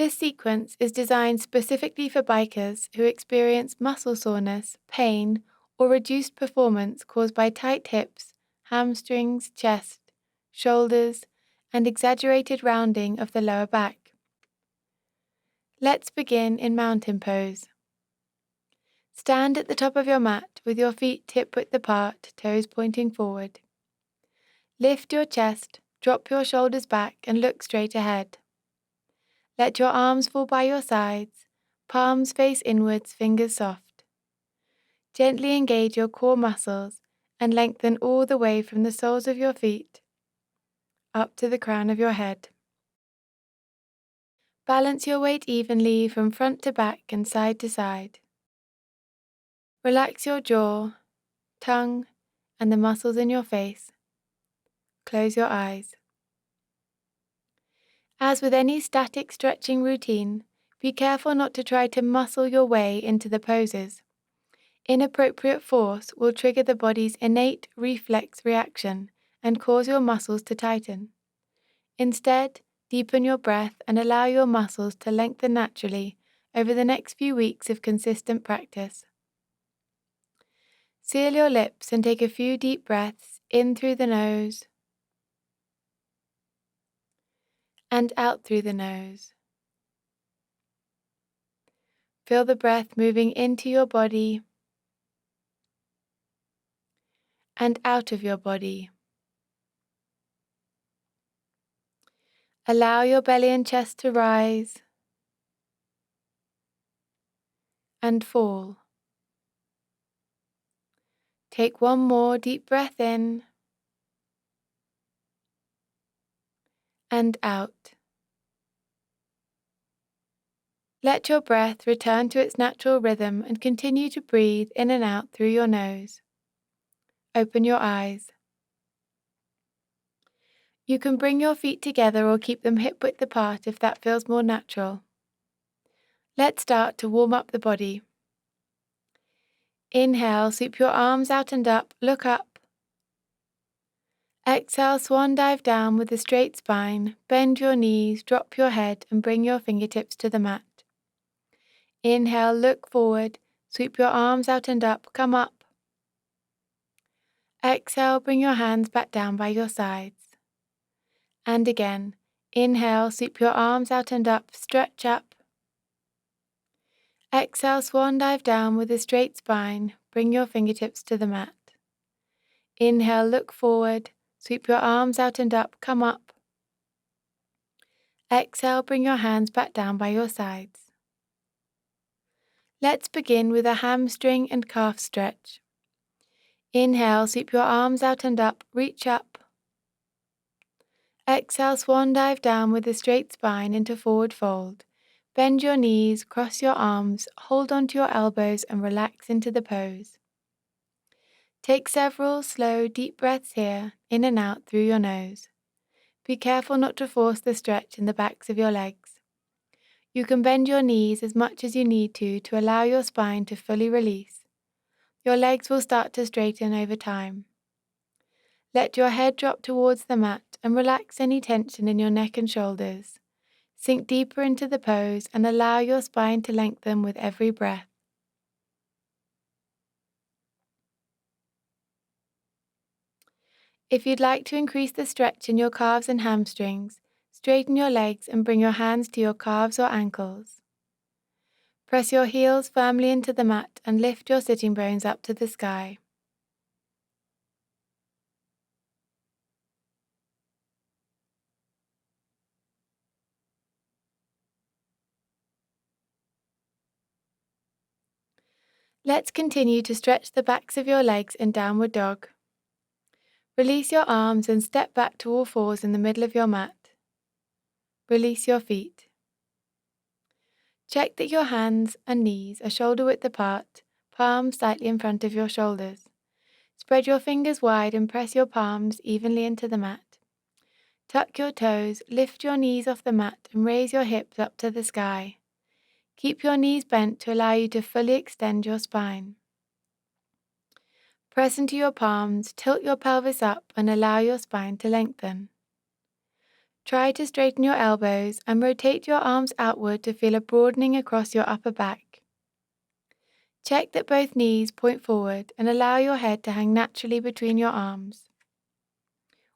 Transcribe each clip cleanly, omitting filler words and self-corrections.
This sequence is designed specifically for bikers who experience muscle soreness, pain, or reduced performance caused by tight hips, hamstrings, chest, shoulders, and exaggerated rounding of the lower back. Let's begin in mountain pose. Stand at the top of your mat with your feet hip-width apart, toes pointing forward. Lift your chest, drop your shoulders back, and look straight ahead. Let your arms fall by your sides, palms face inwards, fingers soft. Gently engage your core muscles and lengthen all the way from the soles of your feet up to the crown of your head. Balance your weight evenly from front to back and side to side. Relax your jaw, tongue, and the muscles in your face. Close your eyes. As with any static stretching routine, be careful not to try to muscle your way into the poses. Inappropriate force will trigger the body's innate reflex reaction and cause your muscles to tighten. Instead, deepen your breath and allow your muscles to lengthen naturally over the next few weeks of consistent practice. Seal your lips and take a few deep breaths in through the nose and out through the nose. Feel the breath moving into your body and out of your body. Allow your belly and chest to rise and fall. Take one more deep breath in and out. Let your breath return to its natural rhythm and continue to breathe in and out through your nose. Open your eyes. You can bring your feet together or keep them hip-width apart if that feels more natural. Let's start to warm up the body. Inhale, sweep your arms out and up, look up. Exhale, swan dive down with a straight spine, bend your knees, drop your head and bring your fingertips to the mat. Inhale, look forward, sweep your arms out and up, come up. Exhale, bring your hands back down by your sides. And again, inhale, sweep your arms out and up, stretch up. Exhale, swan dive down with a straight spine, bring your fingertips to the mat. Inhale, look forward, sweep your arms out and up, come up. Exhale, bring your hands back down by your sides. Let's begin with a hamstring and calf stretch. Inhale, sweep your arms out and up, reach up. Exhale, swan dive down with a straight spine into forward fold. Bend your knees, cross your arms, hold onto your elbows and relax into the pose. Take several slow, deep breaths here, in and out through your nose. Be careful not to force the stretch in the backs of your legs. You can bend your knees as much as you need to allow your spine to fully release. Your legs will start to straighten over time. Let your head drop towards the mat and relax any tension in your neck and shoulders. Sink deeper into the pose and allow your spine to lengthen with every breath. If you'd like to increase the stretch in your calves and hamstrings, straighten your legs and bring your hands to your calves or ankles. Press your heels firmly into the mat and lift your sitting bones up to the sky. Let's continue to stretch the backs of your legs in downward dog. Release your arms and step back to all fours in the middle of your mat. Release your feet. Check that your hands and knees are shoulder width apart, palms slightly in front of your shoulders. Spread your fingers wide and press your palms evenly into the mat. Tuck your toes, lift your knees off the mat and raise your hips up to the sky. Keep your knees bent to allow you to fully extend your spine. Press into your palms, tilt your pelvis up and allow your spine to lengthen. Try to straighten your elbows and rotate your arms outward to feel a broadening across your upper back. Check that both knees point forward and allow your head to hang naturally between your arms.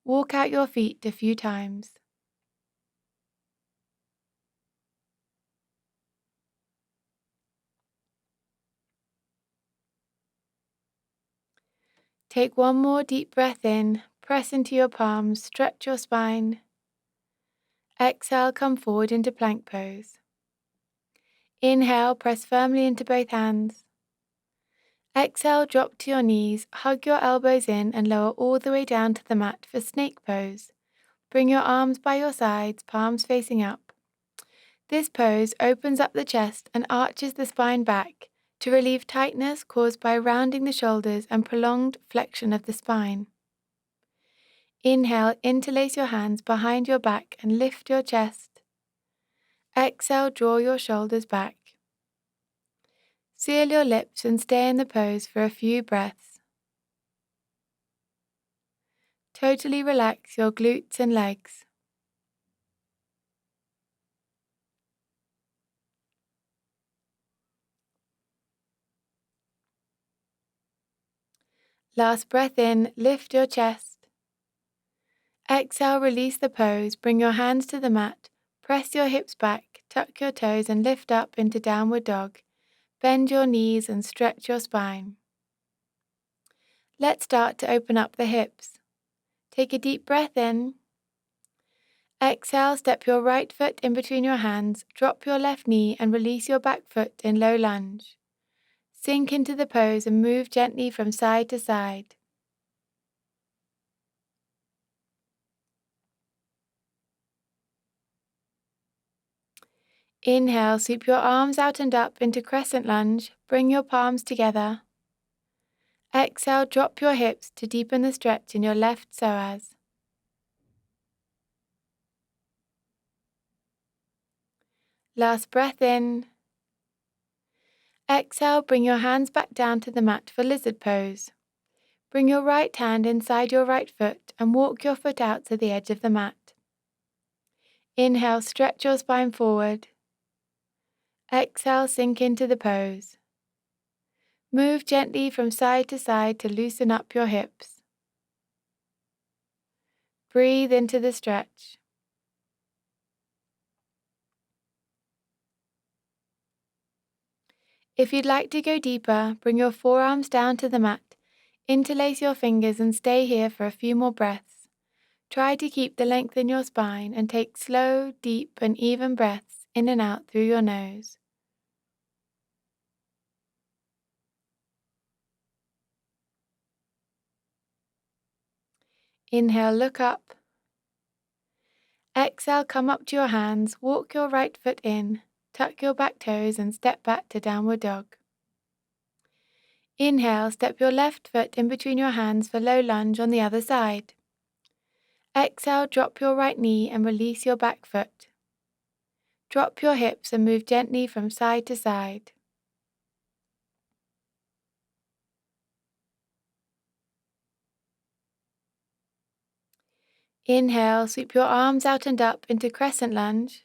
Walk out your feet a few times. Take one more deep breath in, press into your palms, stretch your spine. Exhale, come forward into plank pose. Inhale, press firmly into both hands. Exhale, drop to your knees, hug your elbows in and lower all the way down to the mat for snake pose. Bring your arms by your sides, palms facing up. This pose opens up the chest and arches the spine back to relieve tightness caused by rounding the shoulders and prolonged flexion of the spine. Inhale, interlace your hands behind your back and lift your chest. Exhale, draw your shoulders back. Seal your lips and stay in the pose for a few breaths. Totally relax your glutes and legs. Last breath in, lift your chest. Exhale, release the pose, bring your hands to the mat, press your hips back, tuck your toes and lift up into downward dog. Bend your knees and stretch your spine. Let's start to open up the hips. Take a deep breath in. Exhale, step your right foot in between your hands, drop your left knee and release your back foot in low lunge. Sink into the pose and move gently from side to side. Inhale, sweep your arms out and up into crescent lunge, bring your palms together. Exhale, drop your hips to deepen the stretch in your left psoas. Last breath in. Exhale, bring your hands back down to the mat for lizard pose. Bring your right hand inside your right foot and walk your foot out to the edge of the mat. Inhale, stretch your spine forward. Exhale, sink into the pose. Move gently from side to side to loosen up your hips. Breathe into the stretch. If you'd like to go deeper, bring your forearms down to the mat, interlace your fingers and stay here for a few more breaths. Try to keep the length in your spine and take slow, deep and even breaths in and out through your nose. Inhale, look up. Exhale, come up to your hands, walk your right foot in, tuck your back toes and step back to downward dog. Inhale, step your left foot in between your hands for low lunge on the other side. Exhale, drop your right knee and release your back foot. Drop your hips and move gently from side to side. Inhale, sweep your arms out and up into crescent lunge.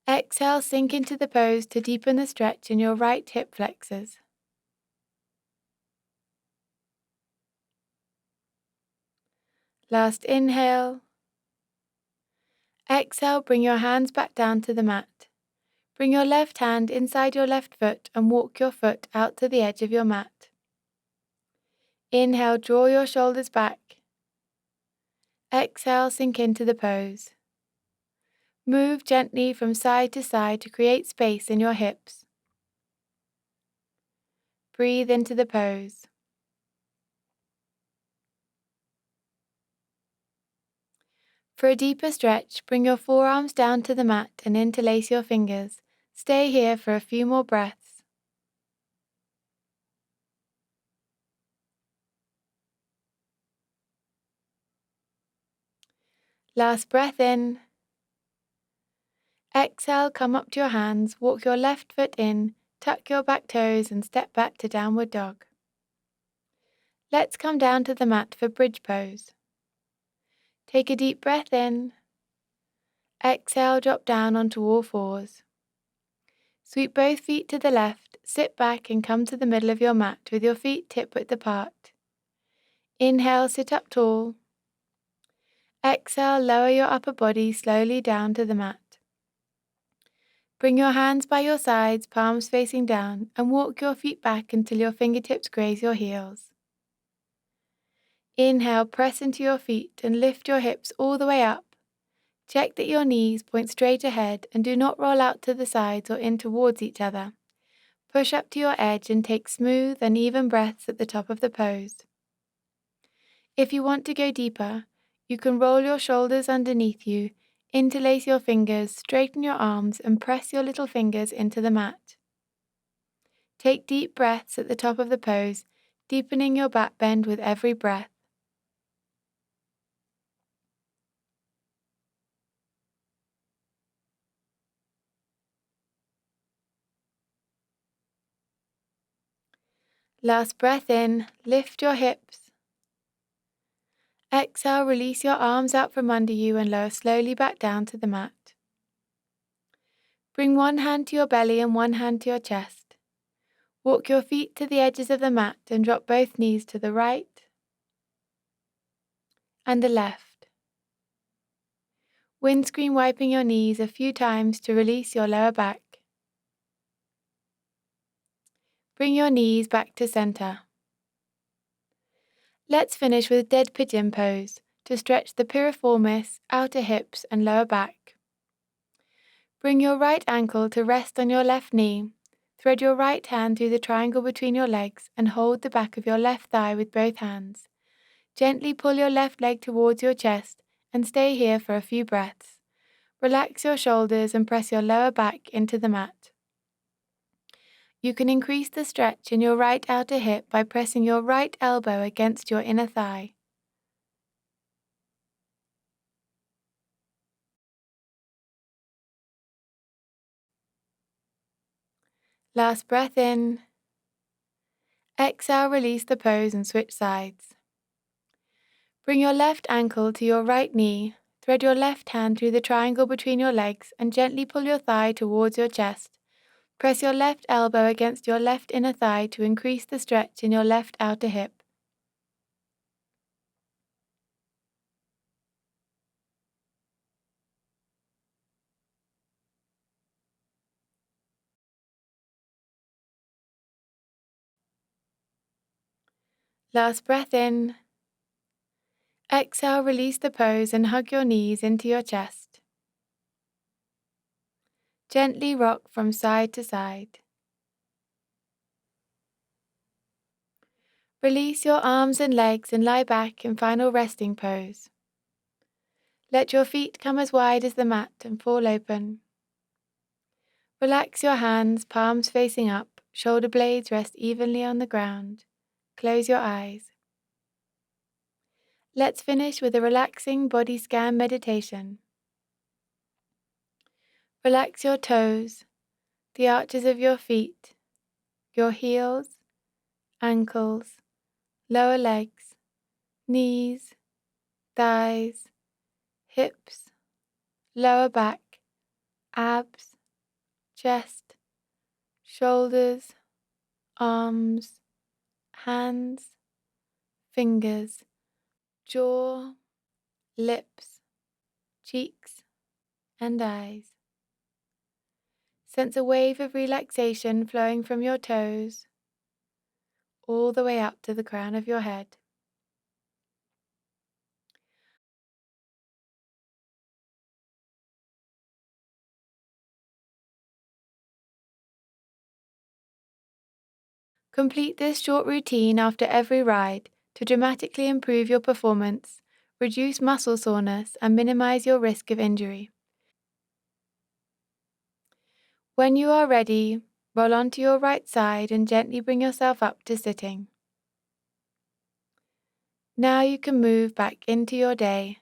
Exhale, sink into the pose to deepen the stretch in your right hip flexors. Last inhale. Exhale, bring your hands back down to the mat. Bring your left hand inside your left foot and walk your foot out to the edge of your mat. Inhale, draw your shoulders back. Exhale, sink into the pose. Move gently from side to side to create space in your hips. Breathe into the pose. For a deeper stretch, bring your forearms down to the mat and interlace your fingers. Stay here for a few more breaths. Last breath in. Exhale, come up to your hands, walk your left foot in, tuck your back toes and step back to downward dog. Let's come down to the mat for bridge pose. Take a deep breath in. Exhale, drop down onto all fours. Sweep both feet to the left, sit back and come to the middle of your mat with your feet hip-width apart. Inhale, sit up tall. Exhale, lower your upper body slowly down to the mat. Bring your hands by your sides, palms facing down, and walk your feet back until your fingertips graze your heels. Inhale, press into your feet and lift your hips all the way up. Check that your knees point straight ahead and do not roll out to the sides or in towards each other. Push up to your edge and take smooth and even breaths at the top of the pose. If you want to go deeper, you can roll your shoulders underneath you, interlace your fingers, straighten your arms, and press your little fingers into the mat. Take deep breaths at the top of the pose, deepening your back bend with every breath. Last breath in, lift your hips. Exhale, release your arms out from under you and lower slowly back down to the mat. Bring one hand to your belly and one hand to your chest. Walk your feet to the edges of the mat and drop both knees to the right and the left. Windscreen wiping your knees a few times to release your lower back. Bring your knees back to center. Let's finish with dead pigeon pose to stretch the piriformis, outer hips and lower back. Bring your right ankle to rest on your left knee. Thread your right hand through the triangle between your legs and hold the back of your left thigh with both hands. Gently pull your left leg towards your chest and stay here for a few breaths. Relax your shoulders and press your lower back into the mat. You can increase the stretch in your right outer hip by pressing your right elbow against your inner thigh. Last breath in. Exhale, release the pose and switch sides. Bring your left ankle to your right knee, thread your left hand through the triangle between your legs and gently pull your thigh towards your chest. Press your left elbow against your left inner thigh to increase the stretch in your left outer hip. Last breath in. Exhale, release the pose and hug your knees into your chest. Gently rock from side to side. Release your arms and legs and lie back in final resting pose. Let your feet come as wide as the mat and fall open. Relax your hands, palms facing up, shoulder blades rest evenly on the ground. Close your eyes. Let's finish with a relaxing body scan meditation. Relax your toes, the arches of your feet, your heels, ankles, lower legs, knees, thighs, hips, lower back, abs, chest, shoulders, arms, hands, fingers, jaw, lips, cheeks, and eyes. Sense a wave of relaxation flowing from your toes all the way up to the crown of your head. Complete this short routine after every ride to dramatically improve your performance, reduce muscle soreness, and minimize your risk of injury. When you are ready, roll onto your right side and gently bring yourself up to sitting. Now you can move back into your day.